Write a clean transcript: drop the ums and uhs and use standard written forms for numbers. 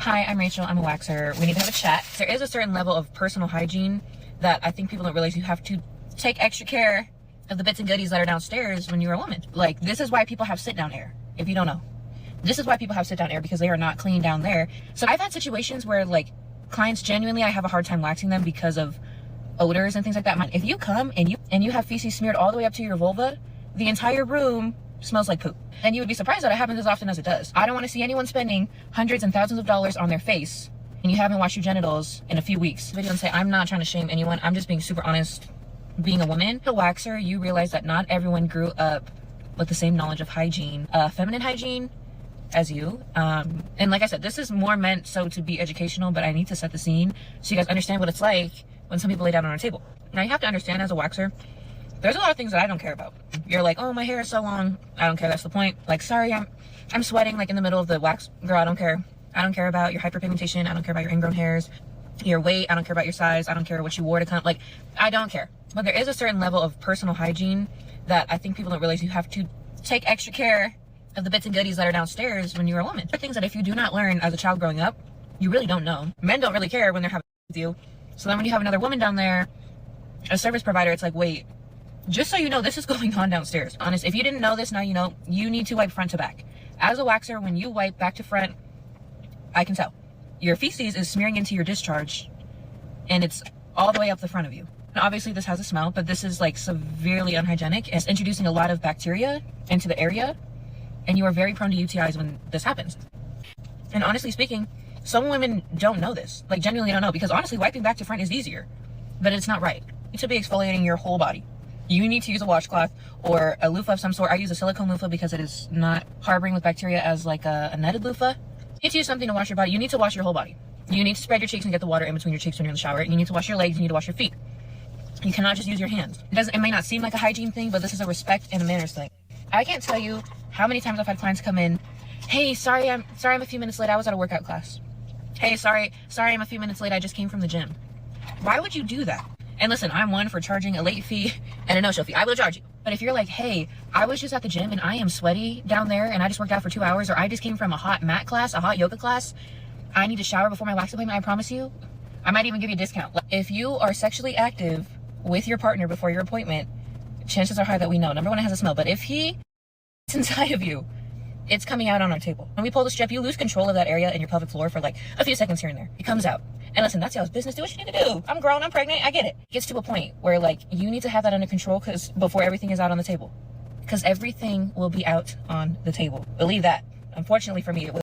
Hi, I'm Rachel. I'm a waxer. We need to have a chat. There is a certain level of personal hygiene that I think people don't realize you have to take extra care of the bits and goodies that are downstairs when you're a woman. Like, this is why people have sit-down air, if you don't know. This is why people have sit-down air, because they are not clean down there. So I've had situations where, like, clients genuinely, I have a hard time waxing them because of odors and things like that. If you come and you have feces smeared all the way up to your vulva, the entire room smells like poop. And you would be surprised that it happens as often as it does. I don't want to see anyone spending hundreds and thousands of dollars on their face and you haven't washed your genitals in a few weeks. Video and say, I'm not trying to shame anyone. I'm just being super honest. Being a woman, a waxer, you realize that not everyone grew up with the same knowledge of hygiene, feminine hygiene as you. And like I said, this is more meant so to be educational, but I need to set the scene so you guys understand what it's like when some people lay down on a table. Now you have to understand, as a waxer, there's a lot of things that I don't care about. You're like, oh, my hair is so long. I don't care. That's the point. Like, sorry, I'm sweating like in the middle of the wax. Girl, I don't care. I don't care about your hyperpigmentation. I don't care about your ingrown hairs, your weight. I don't care about your size. I don't care what you wore to come. Like, I don't care. But there is a certain level of personal hygiene that I think people don't realize you have to take extra care of the bits and goodies that are downstairs when you're a woman. There are things that if you do not learn as a child growing up, you really don't know. Men don't really care when they're having with you. So then when you have another woman down there, a service provider, it's like, wait, just so you know, this is going on downstairs. Honest, if you didn't know this, now you know. You need to wipe front to back. As a waxer, when you wipe back to front, I can tell. Your feces is smearing into your discharge, and it's all the way up the front of you. And obviously, this has a smell, but this is like severely unhygienic. It's introducing a lot of bacteria into the area, and you are very prone to UTIs when this happens. And honestly speaking, some women don't know this. Like, genuinely don't know, because honestly, wiping back to front is easier, but it's not right. You should be exfoliating your whole body. You need to use a washcloth or a loofah of some sort. I use a silicone loofah because it is not harboring with bacteria as like a netted loofah. You need to use something to wash your body. You need to wash your whole body. You need to spread your cheeks and get the water in between your cheeks when you're in the shower. You need to wash your legs. You need to wash your feet. You cannot just use your hands. It may not seem like a hygiene thing, but this is a respect and a manners thing. I can't tell you how many times I've had clients come in. Hey, sorry I'm a few minutes late. I was at a workout class. Hey, sorry I'm a few minutes late. I just came from the gym. Why would you do that? And listen, I'm one for charging a late fee and a no-show fee. I will charge you. But if you're like, hey, I was just at the gym and I am sweaty down there and I just worked out for 2 hours, or I just came from a hot mat class, a hot yoga class, I need to shower before my wax appointment, I promise you, I might even give you a discount. If you are sexually active with your partner before your appointment, chances are high that we know. Number one, it has a smell. But if he is inside of you, it's coming out on our table. When we pull the strip, you lose control of that area in your pelvic floor for like a few seconds here and there. It comes out. And listen, that's y'all's business. Do what you need to do. I'm grown, I'm pregnant, I get it. It gets to a point where like you need to have that under control before everything is out on the table. Because everything will be out on the table. Believe that. Unfortunately for me, it will.